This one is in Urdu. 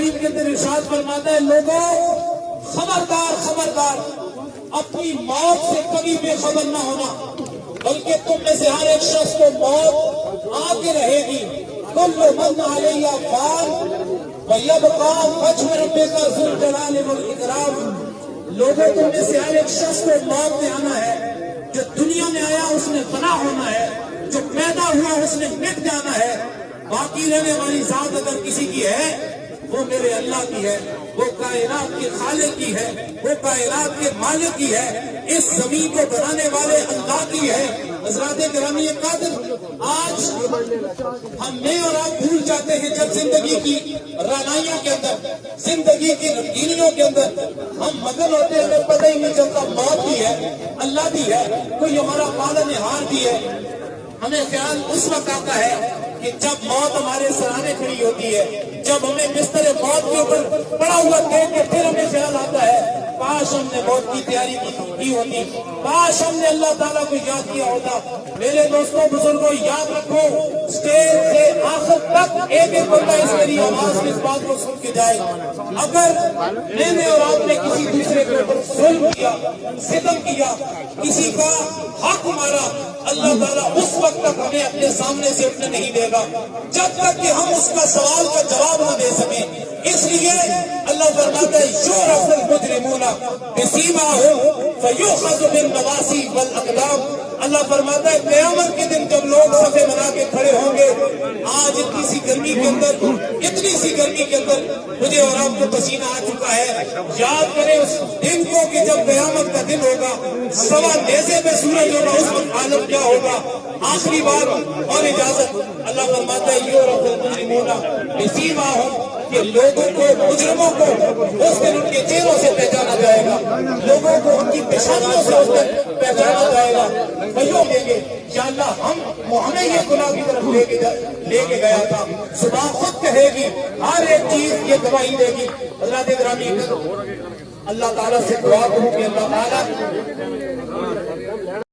کریم کے اندر ارشاد فرماتا ہے لوگوں خبردار خبردار اپنی موت سے کبھی بے خبر نہ ہونا، بلکہ تم میں سے ہر ایک شخص کو موت آ کے رہے گی۔ کل من علیہ فان ویبقا وجہ ربک ذو الجلال والاکرام۔ لوگوں تم میں سے ہر ایک شخص کو موت میں آنا ہے، جو دنیا میں آیا اس نے فنا ہونا ہے، جو پیدا ہوا اس نے مٹ جانا ہے، باقی رہنے والی ذات اگر کسی کی ہے وہ میرے اللہ کی ہے، وہ کائنات کے خالق کی ہے، وہ کائنات کے مالک کی ہے، اس زمین کو بنانے والے اللہ کی ہے۔ حضرات گرامی قادر، آج ہم میں اور آپ بھول جاتے ہیں جب زندگی کی رعنائیوں کے اندر، زندگی کی رنگینیوں کے اندر ہم مگن ہوتے ہیں، ہمیں پتہ ہی نہیں چلتا موت بھی ہے، اللہ بھی ہے، کوئی ہمارا پالنہار بھی ہے۔ ہمیں خیال اس وقت آتا ہے کہ جب موت ہمارے سرانے کھڑی ہوتی ہے، جب ہمیں بستر موت کے اوپر پڑا ہوا دیکھ کے پھر ہمیں خیال آتا ہے کاش ہم نے موت کی تیاری کی ہوتی، کاش ہم نے اللہ تعالیٰ کو یاد کیا ہوتا۔ میرے دوستوں بزرگوں، یاد رکھو، اسٹیج سے آخر تک ایک ایک بندہ اس میری آواز میں اس بات کو سن کے جائے، اگر میں نے اور آپ نے کسی دوسرے کے اوپر ظلم کیا، ستم کیا، کسی کا حق مارا، اللہ تعالیٰ اس وقت تک ہمیں اپنے سامنے سے اٹھنے نہیں دے گا جب تک کہ ہم اس کا سوال کا جواب نہ دے سکیں۔ اس لیے اللہ فرماتا ہے یعرف المجرمون بسیماہم فیؤخذ بالنواصی والاقدام۔ اللہ فرماتا ہے قیامت کے دن جب لوگ صفے بنا کے کھڑے ہوں گے، آج اتنی سی گرمی کے اندر مجھے اور آپ کو پسینہ آ چکا ہے، یاد کریں اس دن کو کہ جب قیامت کا دن ہوگا، سوا نیزے پہ سورج ہوگا، اس وقت عالم کیا ہوگا۔ آخری بات اور اجازت، اللہ فرماتا ہے یعرف المجرمون بسیماہم، کہ لوگوں کو، مجرموں کو اس دن ان کے چہروں سے پہچانا جائے گا، لوگوں کو ان کی پیشانیوں سے اس دن پہچانا جائے گا۔ بھائیوں لیں گے یا اللہ ہمیں یہ گناہ کی طرف لے کے گیا تھا، صبح خود کہے گی، ہر ایک چیز یہ گواہی دے گی۔ حضرات گرامی، اللہ تعالیٰ سے دعا کروں کہ اللہ تعالیٰ